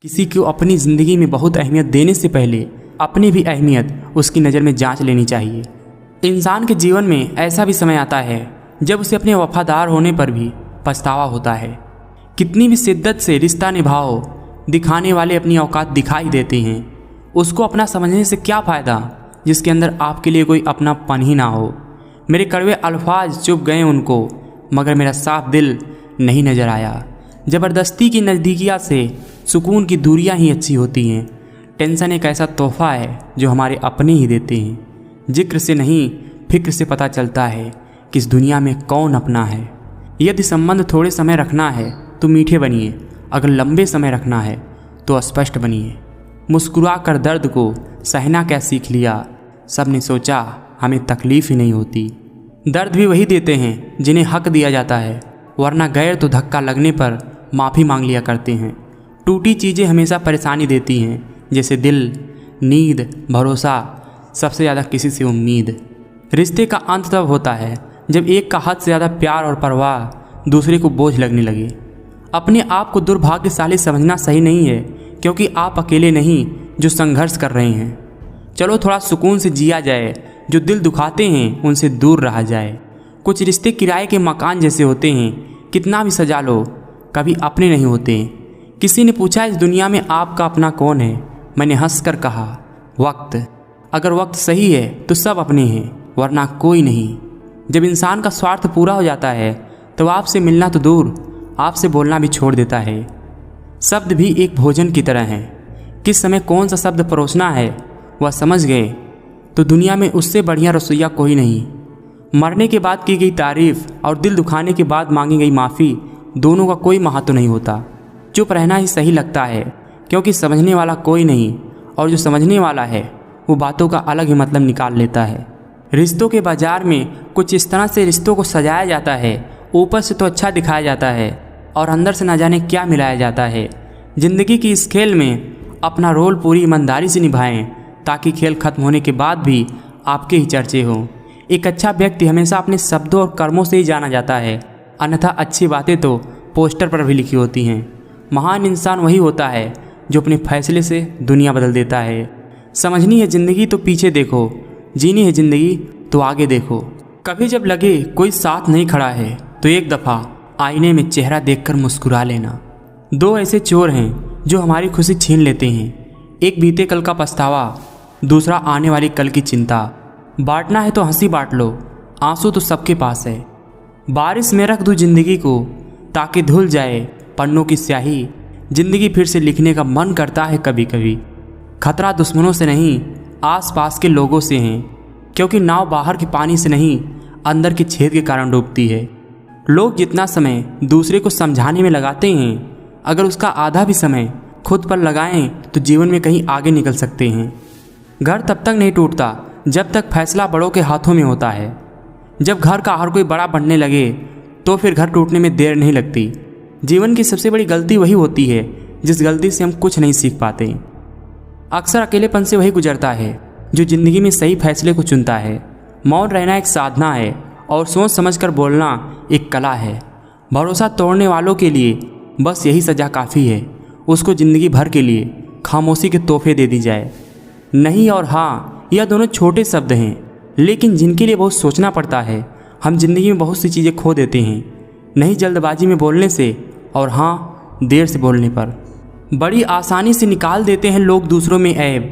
किसी को अपनी ज़िंदगी में बहुत अहमियत देने से पहले अपनी भी अहमियत उसकी नज़र में जांच लेनी चाहिए। इंसान के जीवन में ऐसा भी समय आता है जब उसे अपने वफादार होने पर भी पछतावा होता है। कितनी भी शिद्दत से रिश्ता निभाओ, दिखाने वाले अपनी औकात दिखाई देते हैं। उसको अपना समझने से क्या फ़ायदा जिसके अंदर आपके लिए कोई अपनापन ही ना हो। मेरे कड़वे अल्फाज चुभ गए उनको, मगर मेरा साफ दिल नहीं नज़र आया। ज़बरदस्ती की नज़दीकियाँ से सुकून की दूरियां ही अच्छी होती हैं। टेंशन एक ऐसा तोहफ़ा है जो हमारे अपने ही देते हैं। जिक्र से नहीं, फिक्र से पता चलता है कि इस दुनिया में कौन अपना है। यदि संबंध थोड़े समय रखना है तो मीठे बनिए, अगर लंबे समय रखना है तो स्पष्ट बनिए। मुस्कुरा कर दर्द को सहना क्या सीख लिया, सब ने सोचा हमें तकलीफ़ ही नहीं होती। दर्द भी वही देते हैं जिन्हें हक दिया जाता है, वरना गैर तो धक्का लगने पर माफ़ी मांग लिया करते हैं। टूटी चीज़ें हमेशा परेशानी देती हैं, जैसे दिल, नींद, भरोसा, सबसे ज़्यादा किसी से उम्मीद। रिश्ते का अंत तब होता है जब एक का हद से ज़्यादा प्यार और परवाह दूसरे को बोझ लगने लगे। अपने आप को दुर्भाग्यशाली समझना सही नहीं है, क्योंकि आप अकेले नहीं जो संघर्ष कर रहे हैं। चलो थोड़ा सुकून से जिया जाए, जो दिल दुखाते हैं उनसे दूर रहा जाए। कुछ रिश्ते किराए के मकान जैसे होते हैं, कितना भी सजा लो कभी अपने नहीं होते। किसी ने पूछा इस दुनिया में आपका अपना कौन है, मैंने हंसकर कहा वक्त। अगर वक्त सही है तो सब अपने हैं, वरना कोई नहीं। जब इंसान का स्वार्थ पूरा हो जाता है तो आपसे मिलना तो दूर, आपसे बोलना भी छोड़ देता है। शब्द भी एक भोजन की तरह है, किस समय कौन सा शब्द परोसना है वह समझ गए तो दुनिया में उससे बढ़िया रसोइया कोई नहीं। मरने के बाद की गई तारीफ़ और दिल दुखाने के बाद मांगी गई माफ़ी, दोनों का कोई महत्व नहीं होता। चुप रहना ही सही लगता है, क्योंकि समझने वाला कोई नहीं, और जो समझने वाला है वो बातों का अलग ही मतलब निकाल लेता है। रिश्तों के बाज़ार में कुछ इस तरह से रिश्तों को सजाया जाता है, ऊपर से तो अच्छा दिखाया जाता है और अंदर से ना जाने क्या मिलाया जाता है। ज़िंदगी की इस खेल में अपना रोल पूरी ईमानदारी से निभाएं, ताकि खेल खत्म होने के बाद भी आपके ही चर्चे हों। एक अच्छा व्यक्ति हमेशा अपने शब्दों और कर्मों से ही जाना जाता है, अन्यथा अच्छी बातें तो पोस्टर पर भी लिखी होती हैं। महान इंसान वही होता है जो अपने फैसले से दुनिया बदल देता है। समझनी है ज़िंदगी तो पीछे देखो, जीनी है ज़िंदगी तो आगे देखो। कभी जब लगे कोई साथ नहीं खड़ा है तो एक दफ़ा आईने में चेहरा देखकर मुस्कुरा लेना। दो ऐसे चोर हैं जो हमारी खुशी छीन लेते हैं, एक बीते कल का पछतावा, दूसरा आने वाली कल की चिंता। बांटना है तो हंसी बांट लो, आंसू तो सबके पास है। बारिश में रख दूँ ज़िंदगी को ताकि धुल जाए पन्नों की स्याही। ज़िंदगी फिर से लिखने का मन करता है कभी कभी। खतरा दुश्मनों से नहीं, आसपास के लोगों से हैं, क्योंकि नाव बाहर के पानी से नहीं, अंदर के छेद के कारण डूबती है। लोग जितना समय दूसरे को समझाने में लगाते हैं, अगर उसका आधा भी समय खुद पर लगाएं तो जीवन में कहीं आगे निकल सकते हैं। घर तब तक नहीं टूटता जब तक फैसला बड़ों के हाथों में होता है। जब घर का हर कोई बड़ा बनने लगे तो फिर घर टूटने में देर नहीं लगती। जीवन की सबसे बड़ी गलती वही होती है जिस गलती से हम कुछ नहीं सीख पाते। अक्सर अकेलेपन से वही गुजरता है जो ज़िंदगी में सही फैसले को चुनता है। मौन रहना एक साधना है और सोच समझकर बोलना एक कला है। भरोसा तोड़ने वालों के लिए बस यही सज़ा काफ़ी है, उसको ज़िंदगी भर के लिए खामोशी के तोहफे दे दी जाए। नहीं और हाँ, यह दोनों छोटे शब्द हैं, लेकिन जिनके लिए बहुत सोचना पड़ता है। हम जिंदगी में बहुत सी चीज़ें खो देते हैं, नहीं जल्दबाजी में बोलने से, और हाँ देर से बोलने पर। बड़ी आसानी से निकाल देते हैं लोग दूसरों में ऐब,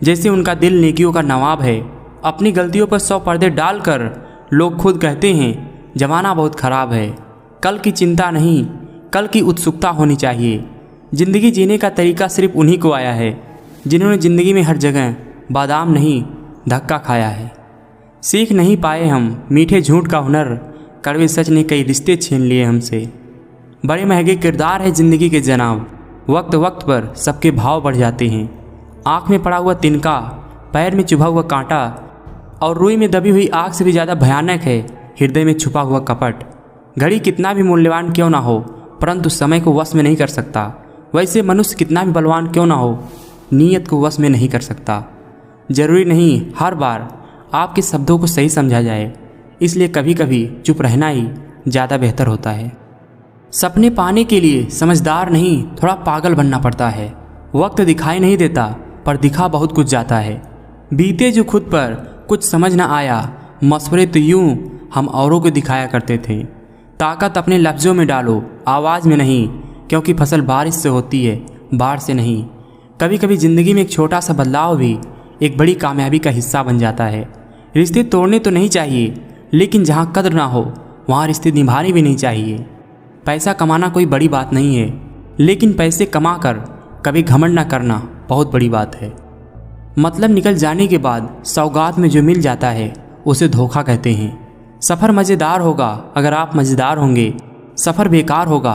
जैसे उनका दिल नेकियों का नवाब है। अपनी गलतियों पर 100 पर्दे डालकर लोग खुद कहते हैं ज़माना बहुत ख़राब है। कल की चिंता नहीं, कल की उत्सुकता होनी चाहिए। ज़िंदगी जीने का तरीका सिर्फ उन्हीं को आया है जिन्होंने ज़िंदगी में हर जगह बादाम नहीं धक्का खाया है। सीख नहीं पाए हम मीठे झूठ का हुनर, कड़वे सच ने कई रिश्ते छीन लिए हमसे। बड़े महंगे किरदार है ज़िंदगी के जनाब, वक्त वक्त पर सबके भाव बढ़ जाते हैं। आँख में पड़ा हुआ तिनका, पैर में चुभा हुआ कांटा, और रुई में दबी हुई आग से भी ज़्यादा भयानक है हृदय में छुपा हुआ कपट। घड़ी कितना भी मूल्यवान क्यों ना हो, परंतु समय को वश में नहीं कर सकता। वैसे मनुष्य कितना भी बलवान क्यों ना हो, नीयत को वश में नहीं कर सकता। ज़रूरी नहीं हर बार आपके शब्दों को सही समझा जाए, इसलिए कभी कभी चुप रहना ही ज़्यादा बेहतर होता है। सपने पाने के लिए समझदार नहीं, थोड़ा पागल बनना पड़ता है। वक्त दिखाई नहीं देता पर दिखा बहुत कुछ जाता है। बीते जो खुद पर कुछ समझ न आया, मशवरे तो यूं हम औरों को दिखाया करते थे। ताकत अपने लफ्ज़ों में डालो, आवाज़ में नहीं, क्योंकि फसल बारिश से होती है, बाढ़ से नहीं। कभी कभी ज़िंदगी में एक छोटा सा बदलाव भी एक बड़ी कामयाबी का हिस्सा बन जाता है। रिश्ते तोड़ने तो नहीं चाहिए, लेकिन जहाँ कद्र ना हो वहाँ रिश्ते निभाने भी नहीं चाहिए। पैसा कमाना कोई बड़ी बात नहीं है, लेकिन पैसे कमा कर कभी घमंड ना करना बहुत बड़ी बात है। मतलब निकल जाने के बाद सौगात में जो मिल जाता है उसे धोखा कहते हैं। सफ़र मज़ेदार होगा अगर आप मज़ेदार होंगे, सफ़र बेकार होगा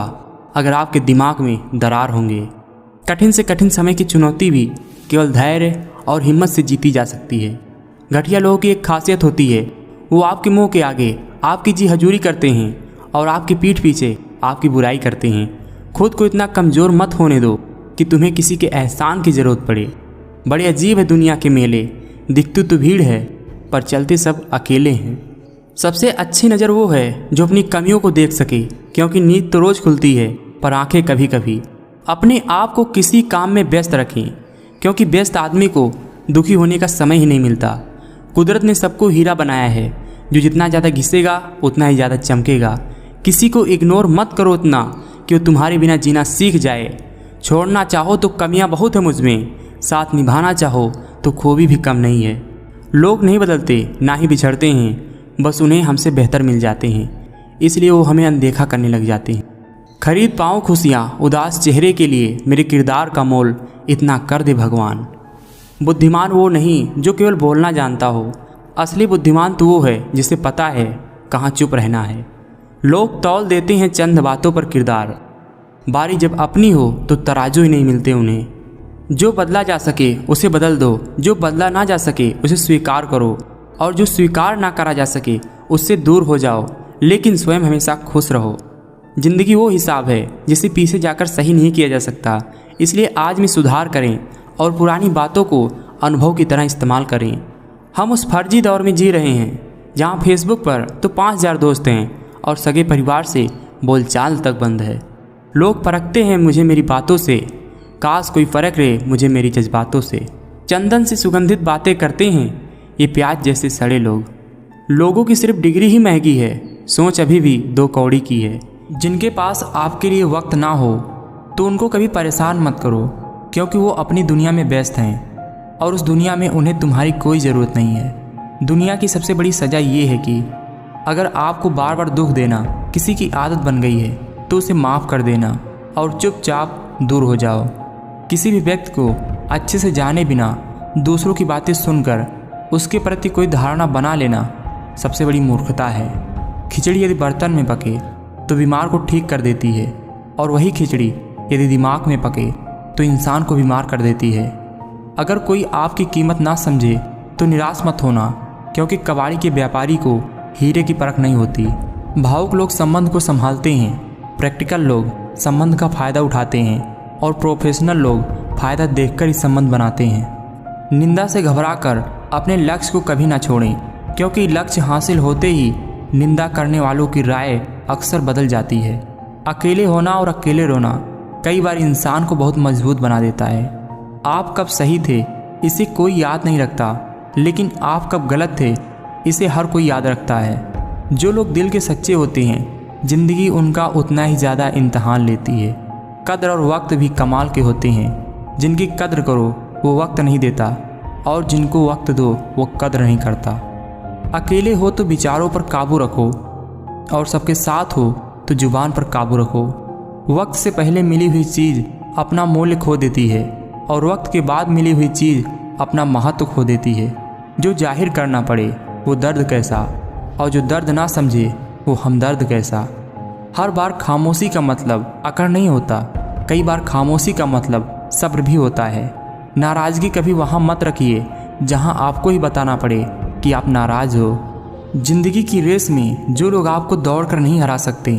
अगर आपके दिमाग में दरार होंगे। कठिन से कठिन समय की चुनौती भी केवल धैर्य और हिम्मत से जीती जा सकती है। घटिया लोगों की एक खासियत होती है, वो आपके मुंह के आगे आपकी जी हजूरी करते हैं और आपकी पीठ पीछे आपकी बुराई करते हैं। खुद को इतना कमज़ोर मत होने दो कि तुम्हें किसी के एहसान की ज़रूरत पड़े। बड़े अजीब है दुनिया के मेले, दिखती तो भीड़ है पर चलते सब अकेले हैं। सबसे अच्छी नज़र वो है जो अपनी कमियों को देख सके, क्योंकि नींद तो रोज़ खुलती है पर आंखें कभी कभी। अपने आप को किसी काम में व्यस्त रखें, क्योंकि व्यस्त आदमी को दुखी होने का समय ही नहीं मिलता। कुदरत ने सबको हीरा बनाया है, जो जितना ज़्यादा घिसेगा उतना ही ज़्यादा चमकेगा। किसी को इग्नोर मत करो इतना कि वो तुम्हारे बिना जीना सीख जाए। छोड़ना चाहो तो कमियां बहुत है मुझमें, साथ निभाना चाहो तो खूबी भी कम नहीं है। लोग नहीं बदलते, ना ही बिछड़ते हैं, बस उन्हें हमसे बेहतर मिल जाते हैं, इसलिए वो हमें अनदेखा करने लग जाते हैं। खरीद पाऊँ खुशियाँ उदास चेहरे के लिए, मेरे किरदार का मोल इतना कर दे भगवान। बुद्धिमान वो नहीं जो केवल बोलना जानता हो, असली बुद्धिमान तो वो है जिसे पता है कहाँ चुप रहना है। लोग तौल देते हैं चंद बातों पर किरदार, बारी जब अपनी हो तो तराजू ही नहीं मिलते उन्हें। जो बदला जा सके उसे बदल दो, जो बदला ना जा सके उसे स्वीकार करो, और जो स्वीकार ना करा जा सके उससे दूर हो जाओ, लेकिन स्वयं हमेशा खुश रहो। ज़िंदगी वो हिसाब है जिसे पीछे जाकर सही नहीं किया जा सकता, इसलिए आज में सुधार करें और पुरानी बातों को अनुभव की तरह इस्तेमाल करें। हम उस फर्जी दौर में जी रहे हैं जहाँ फेसबुक पर तो 5000 दोस्त हैं और सगे परिवार से बोलचाल तक बंद है। लोग परखते हैं मुझे मेरी बातों से, काश कोई फ़र्क रहे मुझे मेरी जज्बातों से। चंदन से सुगंधित बातें करते हैं ये प्याज जैसे सड़े लोग। लोगों की सिर्फ डिग्री ही महंगी है, सोच अभी भी 2 कौड़ी की है। जिनके पास आपके लिए वक्त ना हो तो उनको कभी परेशान मत करो, क्योंकि वो अपनी दुनिया में व्यस्त हैं और उस दुनिया में उन्हें तुम्हारी कोई ज़रूरत नहीं है। दुनिया की सबसे बड़ी सज़ा ये है कि अगर आपको बार बार दुख देना किसी की आदत बन गई है तो उसे माफ़ कर देना और चुपचाप दूर हो जाओ। किसी भी व्यक्ति को अच्छे से जाने बिना दूसरों की बातें सुनकर उसके प्रति कोई धारणा बना लेना सबसे बड़ी मूर्खता है। खिचड़ी यदि बर्तन में पके तो बीमार को ठीक कर देती है, और वही खिचड़ी यदि दिमाग में पके तो इंसान को बीमार कर देती है। अगर कोई आपकी कीमत ना समझे तो निराश मत होना, क्योंकि कबाड़ी के व्यापारी को हीरे की परख नहीं होती। भावुक लोग संबंध को संभालते हैं, प्रैक्टिकल लोग संबंध का फ़ायदा उठाते हैं और प्रोफेशनल लोग फ़ायदा देखकर ही संबंध बनाते हैं। निंदा से घबराकर अपने लक्ष्य को कभी ना छोड़ें, क्योंकि लक्ष्य हासिल होते ही निंदा करने वालों की राय अक्सर बदल जाती है। अकेले होना और अकेले रोना कई बार इंसान को बहुत मजबूत बना देता है। आप कब सही थे इसे कोई याद नहीं रखता, लेकिन आप कब गलत थे इसे हर कोई याद रखता है। जो लोग दिल के सच्चे होते हैं ज़िंदगी उनका उतना ही ज़्यादा इम्तहान लेती है। कद्र और वक्त भी कमाल के होते हैं। जिनकी कद्र करो वो वक्त नहीं देता, और जिनको वक्त दो वो कद्र नहीं करता। अकेले हो तो विचारों पर काबू रखो, और सबके साथ हो तो जुबान पर काबू रखो। वक्त से पहले मिली हुई चीज़ अपना मूल्य खो देती है, और वक्त के बाद मिली हुई चीज़ अपना महत्व खो देती है। जो जाहिर करना पड़े वो दर्द कैसा, और जो दर्द ना समझे वो हमदर्द कैसा। हर बार खामोशी का मतलब अकड़ नहीं होता, कई बार खामोशी का मतलब सब्र भी होता है। नाराज़गी कभी वहाँ मत रखिए जहाँ आपको ही बताना पड़े कि आप नाराज़ हो। ज़िंदगी की रेस में जो लोग आपको दौड़कर नहीं हरा सकते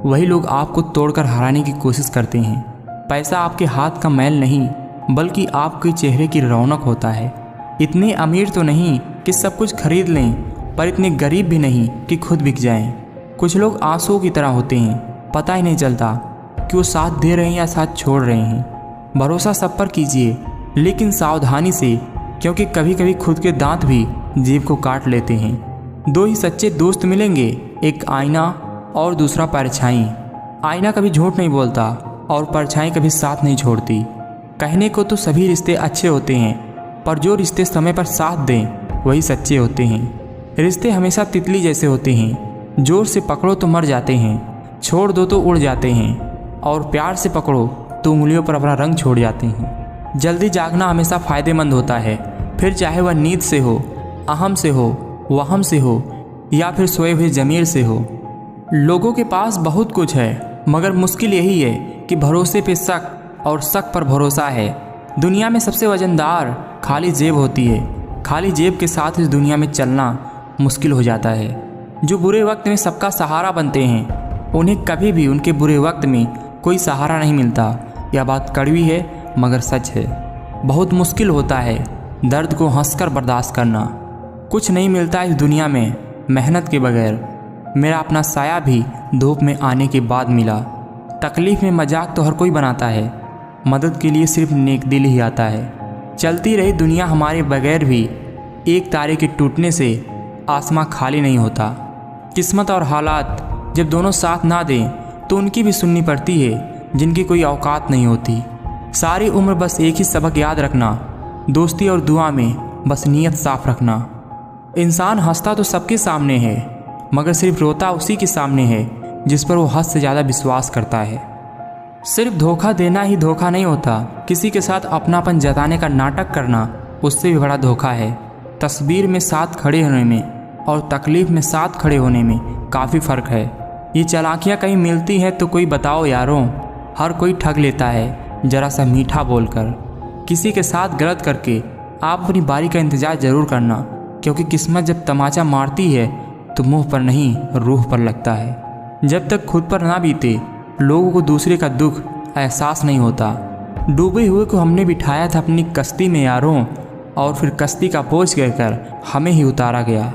वही लोग आपको तोड़कर हराने की कोशिश करते हैं। पैसा आपके हाथ का मैल नहीं, बल्कि आपके चेहरे की रौनक होता है। इतने अमीर तो नहीं कि सब कुछ खरीद लें, पर इतने गरीब भी नहीं कि खुद बिक जाएं। कुछ लोग आंसुओं की तरह होते हैं, पता ही नहीं चलता कि वो साथ दे रहे हैं या साथ छोड़ रहे हैं। भरोसा सब पर कीजिए, लेकिन सावधानी से, क्योंकि कभी कभी खुद के दांत भी जीभ को काट लेते हैं। दो ही सच्चे दोस्त मिलेंगे, एक आईना और दूसरा परछाई। आईना कभी झूठ नहीं बोलता और परछाई कभी साथ नहीं छोड़ती। कहने को तो सभी रिश्ते अच्छे होते हैं, पर जो रिश्ते समय पर साथ दें वही सच्चे होते हैं। रिश्ते हमेशा तितली जैसे होते हैं, जोर से पकड़ो तो मर जाते हैं, छोड़ दो तो उड़ जाते हैं, और प्यार से पकड़ो तो उंगलियों पर अपना रंग छोड़ जाते हैं। जल्दी जागना हमेशा फ़ायदेमंद होता है, फिर चाहे वह नींद से हो, अहम से हो, वहम से हो, या फिर सोए हुए ज़मीर से हो। लोगों के पास बहुत कुछ है, मगर मुश्किल यही है कि भरोसे पे शक और शक पर भरोसा है। दुनिया में सबसे वजनदार खाली जेब होती है। खाली जेब के साथ इस दुनिया में चलना मुश्किल हो जाता है। जो बुरे वक्त में सबका सहारा बनते हैं, उन्हें कभी भी उनके बुरे वक्त में कोई सहारा नहीं मिलता। यह बात कड़वी है मगर सच है। बहुत मुश्किल होता है दर्द को हंसकर बर्दाश्त करना। कुछ नहीं मिलता इस दुनिया में मेहनत के बगैर। मेरा अपना साया भी धूप में आने के बाद मिला। तकलीफ़ में मजाक तो हर कोई बनाता है, मदद के लिए सिर्फ नेक दिल ही आता है। चलती रही दुनिया हमारे बगैर भी, एक तारे के टूटने से आसमां खाली नहीं होता। किस्मत और हालात जब दोनों साथ ना दें तो उनकी भी सुननी पड़ती है, जिनकी कोई औकात नहीं होती। सारी उम्र बस एक ही सबक याद रखना, दोस्ती और दुआ में बस नीयत साफ रखना। इंसान हंसता तो सबके सामने है, मगर सिर्फ रोता उसी के सामने है जिस पर वो हद से ज़्यादा विश्वास करता है। सिर्फ धोखा देना ही धोखा नहीं होता, किसी के साथ अपनापन जताने का नाटक करना उससे भी बड़ा धोखा है। तस्वीर में साथ खड़े होने में और तकलीफ़ में साथ खड़े होने में काफ़ी फ़र्क है। ये चालाकियाँ कहीं मिलती हैं तो कोई बताओ यारों। हर कोई ठग लेता है ज़रा सा मीठा बोलकर। किसी के साथ गलत करके आप अपनी बारी का इंतज़ार ज़रूर करना, क्योंकि किस्मत जब तमाचा मारती है तो मुंह पर नहीं रूह पर लगता है। जब तक खुद पर ना बीते लोगों को दूसरे का दुख एहसास नहीं होता। डूबे हुए को हमने बिठाया था अपनी कश्ती में यारों, और फिर कश्ती का बोझ कहकर हमें ही उतारा गया।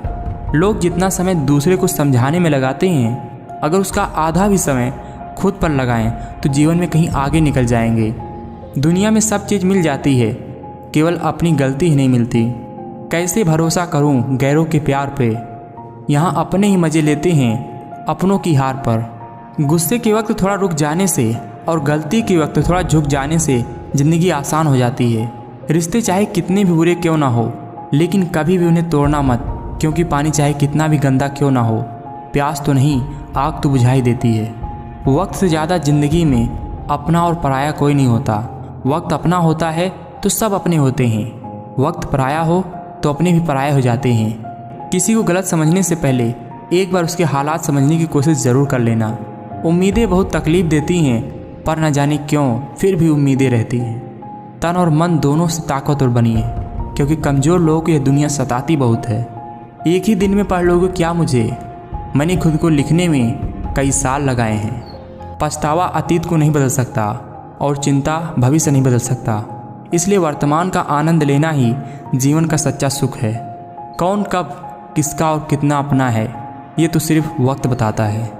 लोग जितना समय दूसरे को समझाने में लगाते हैं, अगर उसका आधा भी समय खुद पर लगाएं तो जीवन में कहीं आगे निकल जाएंगे। दुनिया में सब चीज़ मिल जाती है, केवल अपनी गलती ही नहीं मिलती। कैसे भरोसा करूं गैरों के प्यार पे, यहाँ अपने ही मज़े लेते हैं अपनों की हार पर। गुस्से के वक्त थोड़ा रुक जाने से और गलती के वक्त थोड़ा झुक जाने से ज़िंदगी आसान हो जाती है। रिश्ते चाहे कितने भी बुरे क्यों ना हो, लेकिन कभी भी उन्हें तोड़ना मत, क्योंकि पानी चाहे कितना भी गंदा क्यों ना हो, प्यास तो नहीं आग तो बुझा ही देती है। वक्त से ज़्यादा ज़िंदगी में अपना और पराया कोई नहीं होता। वक्त अपना होता है तो सब अपने होते हैं, वक्त पराया हो तो अपने भी पराये हो जाते हैं। किसी को गलत समझने से पहले एक बार उसके हालात समझने की कोशिश ज़रूर कर लेना। उम्मीदें बहुत तकलीफ़ देती हैं, पर न जाने क्यों फिर भी उम्मीदें रहती हैं। तन और मन दोनों से ताकतवर बनिए, क्योंकि कमज़ोर लोगों को यह दुनिया सताती बहुत है। एक ही दिन में पढ़ लोगे क्या मुझे, मैंने खुद को लिखने में कई साल लगाए हैं। पछतावा अतीत को नहीं बदल सकता और चिंता भविष्य नहीं बदल सकता, इसलिए वर्तमान का आनंद लेना ही जीवन का सच्चा सुख है। कौन कब किसका और कितना अपना है, ये तो सिर्फ वक्त बताता है।